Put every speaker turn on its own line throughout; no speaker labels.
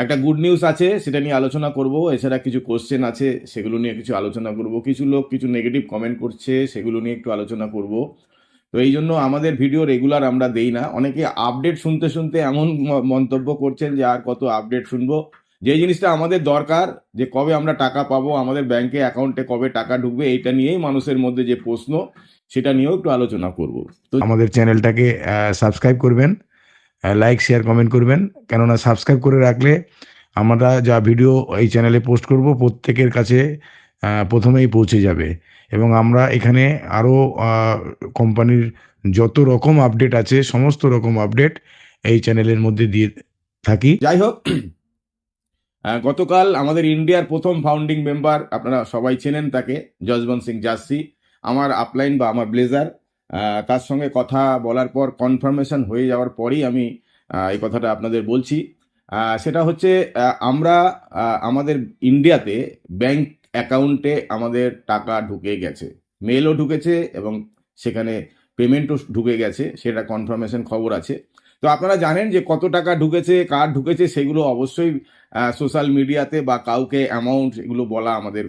একটা good news আছে, সেটা নিয়ে আলোচনা করব। এছাড়া কিছু কোশ্চেন আছে, সেগুলো নিয়ে কিছু আলোচনা করব। কিছু লোক কিছু নেগেটিভ কমেন্ট করছে, সেগুলো নিয়ে একটু আলোচনা করব। তো এই জন্য আমাদের ভিডিও রেগুলার আমরা দেই না। অনেকে আপডেট শুনতে শুনতে এমন মন্তব্য করছেন যে আর কত আপডেট শুনবো। যে জিনিসটা আমাদের দরকার, যে কবে আমরা টাকা পাবো, আমাদের ব্যাংকে অ্যাকাউন্টে কবে টাকা ঢুকবে, এইটা নিয়েই মানুষের মধ্যে যে প্রশ্ন, সেটা নিয়েও একটু আলোচনা করব। তো আমাদের চ্যানেলটাকে সাবস্ক্রাইব করবেন, লাইক শেয়ার কমেন্ট করবেন। কেননা সাবস্ক্রাইব করে রাখলে আমরা যা ভিডিও এই চ্যানেলে পোস্ট করব প্রত্যেকের কাছে প্রথমেই পৌঁছে যাবে। এবং আমরা এখানে আরও কোম্পানির যত রকম আপডেট আছে, সমস্ত রকম আপডেট এই চ্যানেলের মধ্যে দিয়ে থাকি। যাই হোক, গতকাল আমাদের ইন্ডিয়ার প্রথম ফাউন্ডিং মেম্বার, আপনারা সবাই চেনেন তাকে, যশবন্ত সিং জাসি, আমার আপলাইন বা আমার ব্লেজার, তার সঙ্গে কথা বলার পর কনফার্মেশন হয়ে যাওয়ার পরেই আমি এই কথাটা আপনাদের বলছি। সেটা হচ্ছে আমরা আমাদের ইন্ডিয়াতে ব্যাংক অ্যাকাউন্টে আমাদের টাকা ঢুকে গেছে, মেলও ঢুকেছে এবং সেখানে পেমেন্টও ঢুকে গেছে, সেটা কনফার্মেশন খবর আছে। তো আপনারা জানেন যে কত টাকা ঢুকেছে, কার ঢুকেছে, সেগুলো অবশ্যই সোশ্যাল মিডিয়াতে বা কাউকে অ্যামাউন্ট এগুলো বলা আমাদের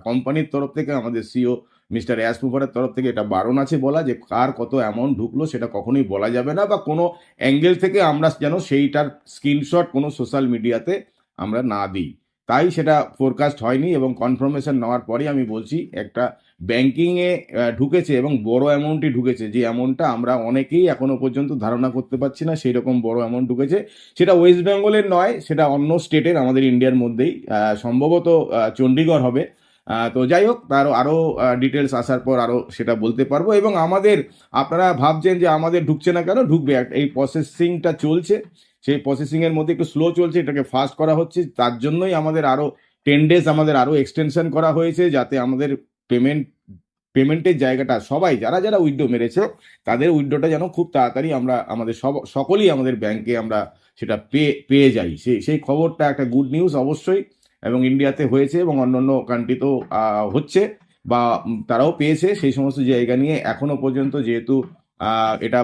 কোম্পানির তরফ থেকে, আমাদের সিও মিস্টার অ্যাশ মুভারের তরফ থেকে এটা বারণ আছে বলা, যে কার কত অ্যামাউন্ট ঢুকলো সেটা কখনোই বলা যাবে না, বা কোনো অ্যাঙ্গেল থেকে আমরা যেন সেইটার স্ক্রিনশট কোনো সোশ্যাল মিডিয়াতে আমরা না দিই। তাই সেটা ফোরকাস্ট হয়নি, এবং কনফার্মেশন নেওয়ার পরেই আমি বলছি একটা ব্যাংকিংয়ে ঢুকেছে এবং বড় অ্যামাউন্টই ঢুকেছে, যে অ্যামাউন্টটা আমরা অনেকেই এখনো পর্যন্ত ধারণা করতে পারছি না, সেই রকম বড় অ্যামাউন্ট ঢুকেছে। সেটা ওয়েস্ট বেঙ্গলের নয়, সেটা অন্য স্টেটের, আমাদের ইন্ডিয়ার মধ্যেই, সম্ভবত চণ্ডীগড় হবে। তো যাই হোক, তার আরও ডিটেলস আসার পর আরও সেটা বলতে পারবো। এবং আমাদের, আপনারা ভাবছেন যে আমাদের ঢুকছে না কেন, ঢুকবে। এই প্রসেসিংটা চলছে, সেই প্রসেসিংয়ের মধ্যে একটু স্লো চলছে, এটাকে ফাস্ট করা হচ্ছে। তার জন্যই আমাদের আরও 10 ডেজ আমাদের আরও এক্সটেনশন করা হয়েছে, যাতে আমাদের পেমেন্টের জায়গাটা, সবাই যারা যারা উইথড্র মেরেছে তাদের উইথড্রটা যেন খুব তাড়াতাড়ি আমরা আমাদের সকলেই আমাদের ব্যাংকে আমরা সেটা পেয়ে যাই। সেই খবরটা একটা গুড নিউজ অবশ্যই, এবং ইন্ডিয়াতে হয়েছে এবং অন্যান্য কান্ট্রিতেও হচ্ছে, বা তারাও পেয়েছে। সেই সমস্ত জায়গা নিয়ে এখনো পর্যন্ত যেহেতু এটা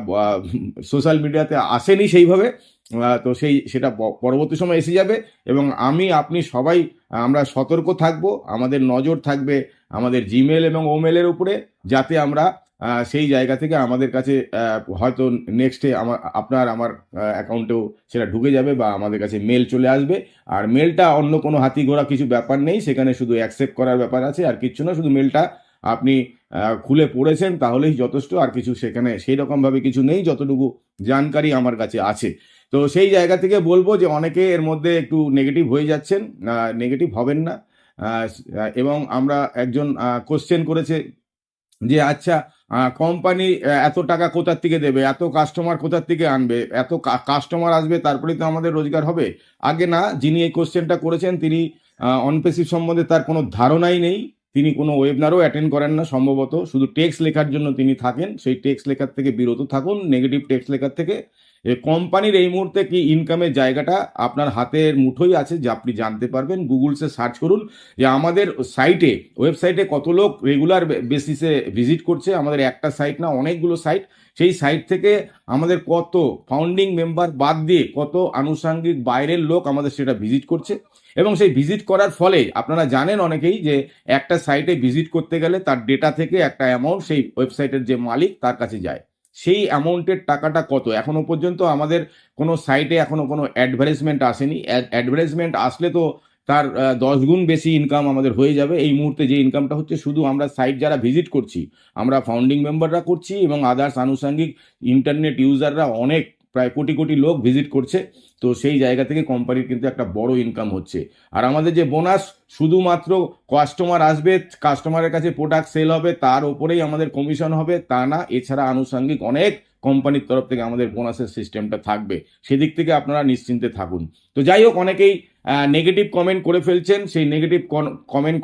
সোশ্যাল মিডিয়াতে আসেনি সেইভাবে, তো সেটা পরবর্তী সময় এসে যাবে। এবং আপনি সবাই আমরা সতর্ক থাকবো, আমাদের নজর থাকবে আমাদের জিমেল এবং ওমেলের উপরে, যাতে আমরা সেই জায়গা থেকে আমাদের কাছে হয়তো নেক্সটে আপনার আমার অ্যাকাউন্টেও সেটা ঢুকে যাবে, বা আমাদের কাছে মেল চলে আসবে। আর মেলটা অন্য কোনো হাতি ঘোড়া কিছু ব্যাপার নেই, সেখানে শুধু অ্যাকসেপ্ট করার ব্যাপার আছে, আর কিচ্ছু না। শুধু মেলটা আপনি খুলে পড়েছেন তাহলেই যথেষ্ট, আর কিছু সেখানে সেই রকমভাবে কিছু নেই, যতটুকু জানকারি আমার কাছে আছে। তো সেই জায়গা থেকে বলবো যে অনেকে এর মধ্যে একটু নেগেটিভ হয়ে যাচ্ছেন, নেগেটিভ হবেন না। এবং আমরা একজন কোশ্চেন করেছে যে আচ্ছা, কোম্পানি এত টাকা কোথার থেকে দেবে, এত কাস্টমার কোথার থেকে আনবে, এত কাস্টমার আসবে তারপরেই তো আমাদের রোজগার হবে। আগে না, যিনি এই কোশ্চেনটা করেছেন তিনি অনপেসিভ সম্বন্ধে তার কোনো ধারণাই নেই। তিনি কোনো ওয়েবিনারও অ্যাটেন্ড করেন না সম্ভবত, শুধু টেক্সট লেখার জন্য তিনি থাকেন। সেই টেক্সট লেখার থেকে বিরত থাকুন, নেগেটিভ টেক্সট লেখার থেকে। কোম্পানির এই মুহূর্তে কি ইনকামের জায়গাটা আপনার হাতের মুঠোই আছে, যে আপনি জানতে পারবেন। গুগলসে সার্চ করুন যে আমাদের ওয়েবসাইটে কত লোক রেগুলার বেসিসে ভিজিট করছে। আমাদের একটা সাইট না, অনেকগুলো সাইট। সেই সাইট থেকে আমাদের কত ফাউন্ডিং মেম্বার বাদ দিয়ে কত আনুষঙ্গিক বাইরের লোক আমাদের সেটা ভিজিট করছে। এবং সেই ভিজিট করার ফলে আপনারা জানেন অনেকেই যে একটা সাইটে ভিজিট করতে গেলে তার ডেটা থেকে একটা অ্যামাউন্ট সেই ওয়েবসাইটের যে মালিক তার কাছে যায়। সেই অ্যামাউন্টের টাকাটা কত, এখনো পর্যন্ত আমাদের কোনো সাইটে এখনো কোনো অ্যাডভার্টাইজমেন্ট আসেনি। অ্যাডভার্টাইজমেন্ট আসলে তো তার 10 গুণ বেশি ইনকাম আমাদের হয়ে যাবে। এই মুহূর্তে যে ইনকামটা হচ্ছে, শুধু আমরা সাইট যারা ভিজিট করছি, আমরা ফাউন্ডিং মেম্বাররা করছি, এবং আদার্স আনুষঙ্গিক ইন্টারনেট ইউজাররা অনেক, প্রায় কোটি কোটি লোক ভিজিট করছে। তো সেই জায়গা থেকে কোম্পানির কিন্তু একটা বড় ইনকাম হচ্ছে। আর আমাদের যে বোনাস, শুধুমাত্র কাস্টমার আসবে, কাস্টমারের কাছে প্রোডাক্ট সেল হবে, তার ওপরেই আমাদের কমিশন হবে তা না। এছাড়া আনুষঙ্গিক অনেক কোম্পানির তরফ থেকে আমাদের বোনাসের সিস্টেমটা থাকবে, সেদিক থেকে আপনারা নিশ্চিন্তে থাকুন। তো যাই হোক, অনেকেই নেগেটিভ কমেন্ট করে ফেলছেন। সেই নেগেটিভ কমেন্ট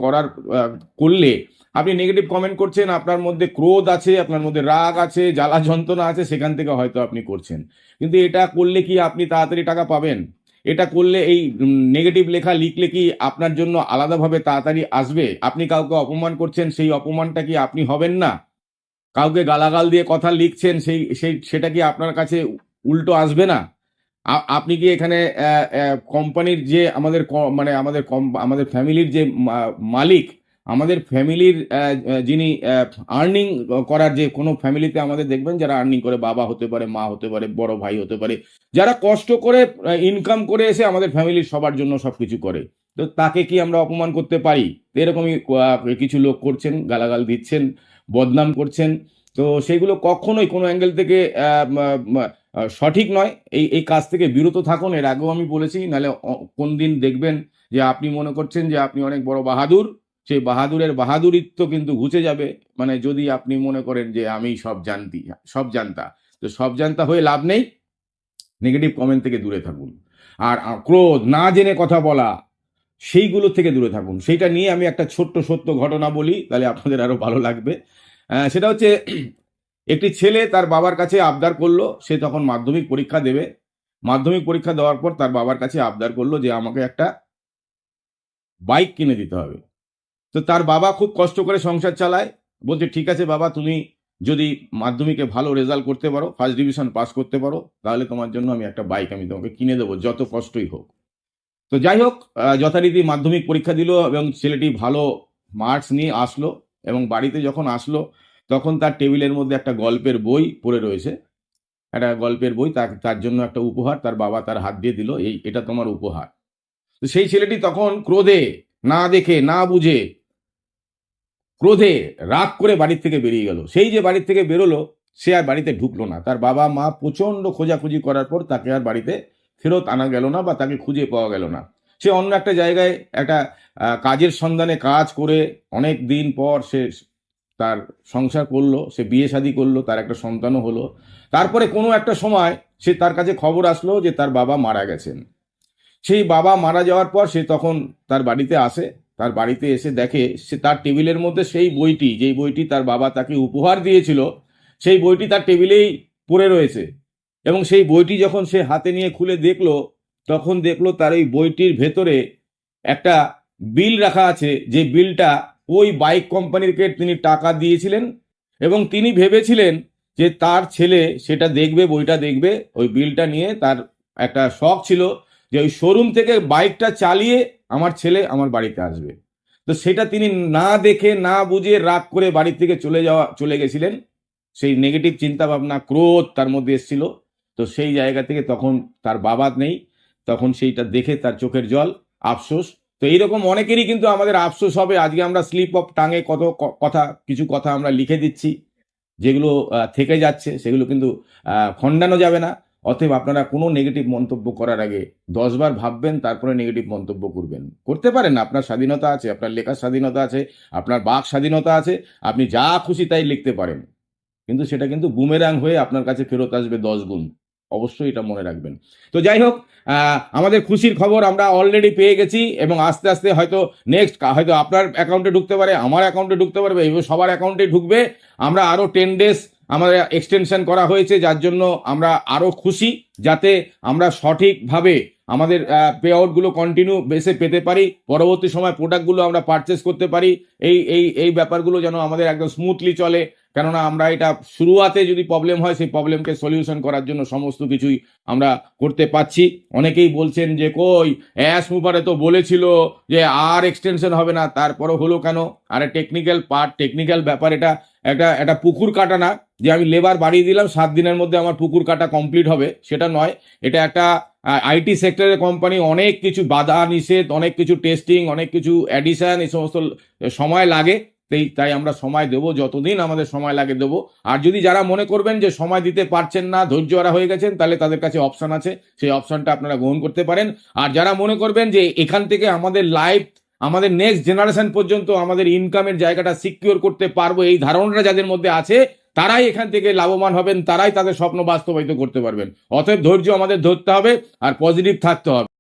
করলে, আপনি নেগেটিভ কমেন্ট করছেন, আপনার মধ্যে ক্রোধ আছে, আপনার মধ্যে রাগ আছে, জ্বালা যন্ত্রণা আছে, সেখান থেকে হয়তো আপনি করছেন। কিন্তু এটা করলে কি আপনি তাড়াতাড়ি টাকা পাবেন? এটা করলে, এই নেগেটিভ লেখা লিখলে কি আপনার জন্য আলাদাভাবে তাড়াতাড়ি আসবে? আপনি কাউকে অপমান করছেন, সেই অপমানটা কি আপনি হবেন না? কাউকে গালাগাল দিয়ে কথা লিখছেন, সেটা কি আপনার কাছে উল্টো আসবে না? আপনি কি এখানে কোম্পানির যে আমাদের মানে আমাদের ফ্যামিলির যে মালিক, আমাদের ফ্যামিলির যিনি আর্নিং করার, যে কোনো ফ্যামিলিতে আমাদের দেখবেন যারা আর্নিং করে, বাবা হতে পারে, মা হতে পারে, বড় ভাই হতে পারে, যারা কষ্ট করে ইনকাম করে এসে আমাদের ফ্যামিলির সবার জন্য সবকিছু করে, তো তাকে কি আমরা অপমান করতে পারি? তো এরকমই কিছু লোক করছেন, গালাগাল দিচ্ছেন, বদনাম করছেন। তো সেইগুলো কখনোই কোনো অ্যাঙ্গেল থেকে সঠিক নয়। এই কাজ থেকে বিরত থাকুন। এর আগেও আমি বলেছি, নাহলে কোন দিন দেখবেন যে আপনি মনে করছেন যে আপনি অনেক বড় বাহাদুর, সেই বাহাদুরের বাহাদুরিত্ব কিন্তু ঘুচে যাবে। মানে যদি আপনি মনে করেন যে আমি সব জানতা, তো সব জানতা হয়ে লাভ নেই। নেগেটিভ কমেন্ট থেকে দূরে থাকুন। আর ক্রোধ, না জেনে কথা বলা, সেইগুলো থেকে দূরে থাকুন। সেইটা নিয়ে আমি একটা ছোট্ট সত্য ঘটনা বলি, তাহলে আপনাদের আরো ভালো লাগবে। সেটা হচ্ছে, একটি ছেলে তার বাবার কাছে আবদার করলো, সে তখন মাধ্যমিক পরীক্ষা দেবে। মাধ্যমিক পরীক্ষা দেওয়ার পর তার বাবার কাছে আবদার করলো যে আমাকে একটা বাইক কিনে দিতে হবে। তো তার বাবা খুব কষ্ট করে সংসার চালায়, বলছে ঠিক আছে বাবা, তুমি যদি মাধ্যমিকে ভালো রেজাল্ট করতে পারো, ফার্স্ট ডিভিশন পাস করতে পারো, তাহলে তোমার জন্য আমি একটা বাইক আমি তোমাকে কিনে দেবো, যত কষ্টই হোক। তো যাই হোক, যথারীতি মাধ্যমিক পরীক্ষা দিল এবং ছেলেটি ভালো মার্কস নিয়ে আসলো। এবং বাড়িতে যখন আসলো, তখন তার টেবিলের মধ্যে একটা গল্পের বই পড়ে রয়েছে। একটা গল্পের বই, তার জন্য একটা উপহার তার বাবা তার হাত দিয়ে দিল, এটা তোমার উপহার। তো সেই ছেলেটি তখন ক্রোধে, না দেখে না বুঝে, ক্রোধে রাগ করে বাড়ির থেকে বেরিয়ে গেল। সেই যে বাড়ির থেকে বেরোলো, সে আর বাড়িতে ঢুকলো না। তার বাবা মা প্রচণ্ড খোঁজাখুঁজি করার পর তাকে আর বাড়িতে ফেরত আনা গেল না, বা তাকে খুঁজে পাওয়া গেল না। সে অন্য একটা জায়গায় একটা কাজের সন্ধানে কাজ করে অনেক দিন পর সে তার সংসার করলো, সে বিয়ে শাদী করলো, তার একটা সন্তানও হলো। তারপরে কোনো একটা সময় তার কাছে খবর আসলো যে তার বাবা মারা গেছেন। সেই বাবা মারা যাওয়ার পর সে তখন তার বাড়িতে আসে। তার বাড়িতে এসে দেখে সে তার টেবিলের মধ্যে সেই বইটি, যেই বইটি তার বাবা তাকে উপহার দিয়েছিল, সেই বইটি তার টেবিলেই পড়ে রয়েছে। এবং সেই বইটি যখন সে হাতে নিয়ে খুলে দেখলো, তখন দেখলো তার এই বইটির ভেতরে একটা বিল রাখা আছে, যে বিলটা ওই বাইক কোম্পানিকে তিনি টাকা দিয়েছিলেন। এবং তিনি ভেবেছিলেন যে তার ছেলে সেটা দেখবে, বইটা দেখবে, ওই বিলটা নিয়ে তার একটা শখ ছিল যে ওই শোরুম থেকে বাইকটা চালিয়ে আমার ছেলে আমার বাড়িতে আসবে। তো সেটা তিনি না দেখে না বুঝে রাগ করে বাড়ি থেকে চলে গেছিলেন। সেই নেগেটিভ চিন্তা ভাবনা, ক্রোধ তার মধ্যে এসেছিল। তো সেই জায়গা থেকে তখন তার বাবা নেই, তখন সেইটা দেখে তার চোখের জল, আফসোস। তো এইরকম অনেকেরই কিন্তু আমাদের আফসোস হবে। আজকে আমরা স্লিপ অফ টাঙে কিছু কথা আমরা লিখে দিচ্ছি, যেগুলো থেকে যাচ্ছে, সেগুলো কিন্তু খণ্ডানো যাবে না। অতএব আপনারা কোনো নেগেটিভ মন্তব্য করার আগে 10 বার ভাববেন, তারপরে নেগেটিভ মন্তব্য করতে পারেন। আপনার স্বাধীনতা আছে, আপনার লেখার স্বাধীনতা আছে, আপনার বাক স্বাধীনতা আছে, আপনি যা খুশি তাই লিখতে পারেন। কিন্তু সেটা কিন্তু বুমেরাং হয়ে আপনার কাছে ফেরত আসবে 10 গুণ। অবশ্যই এটা মনে রাখবেন। তো যাই হোক, আমাদের খুশির খবর আমরা অলরেডি পেয়ে গেছি, এবং আস্তে আস্তে হয়তো নেক্সট হয়তো আপনার অ্যাকাউন্টে ঢুকতে পারে, আমার অ্যাকাউন্টে ঢুকতে পারবে, এবার সবার অ্যাকাউন্টে ঢুকবে। আমরা আরও 10 ডেজ আমাদের এক্সটেনশন করা হয়েছে, যার জন্য আমরা আরও খুশি, যাতে আমরা সঠিকভাবে আমাদের পে আউটগুলো কন্টিনিউ বেসে পেতে পারি, পরবর্তী সময় প্রোডাক্টগুলো আমরা পারচেস করতে পারি। এই ব্যাপারগুলো যেন আমাদের একদম স্মুথলি চলে। কেননা আমরা এটা শুরুয়াতে যদি প্রবলেম হয়, সেই প্রবলেমকে সলিউশন করার জন্য সমস্ত কিছুই আমরা করতে পারছি। অনেকেই বলছেন যে কই অ্যাশ মুভারে তো বলেছিল যে আর এক্সটেনশন হবে না, তারপরও হলো কেন? আর টেকনিক্যাল ব্যাপার। এটা একটা পুকুর কাটা না, যে আমি লেবার বাড়িয়ে দিলাম 7 দিনের মধ্যে আমার পুকুর কাটা কমপ্লিট হবে, সেটা নয়। এটা একটা আইটি সেক্টরের কোম্পানি, অনেক কিছু বাধা নিষেধ, অনেক কিছু টেস্টিং, অনেক কিছু অ্যাডিশন, এই সমস্ত সময় লাগে। তাই আমরা সময় দেবো, যতদিন আমাদের সময় লাগে দেবো। আর যদি যারা মনে করবেন যে সময় দিতে পারছেন না, ধৈর্য হারা হয়ে গেছেন, তাহলে তাদের কাছে অপশন আছে, সেই অপশনটা আপনারা গ্রহণ করতে পারেন। আর যারা মনে করবেন যে এখান থেকে আমাদের লাইফ, আমাদের নেক্সট জেনারেশন পর্যন্ত আমাদের ইনকামের জায়গাটা সিকিউর করতে পারবো, এই ধারণাটা যাদের মধ্যে আছে, তারাই এখান থেকে লাভবান হবেন, তারাই তাদের স্বপ্ন বাস্তবায়িত করতে পারবেন। অতএব ধৈর্য আমাদের ধরতে হবে আর পজিটিভ থাকতে হবে।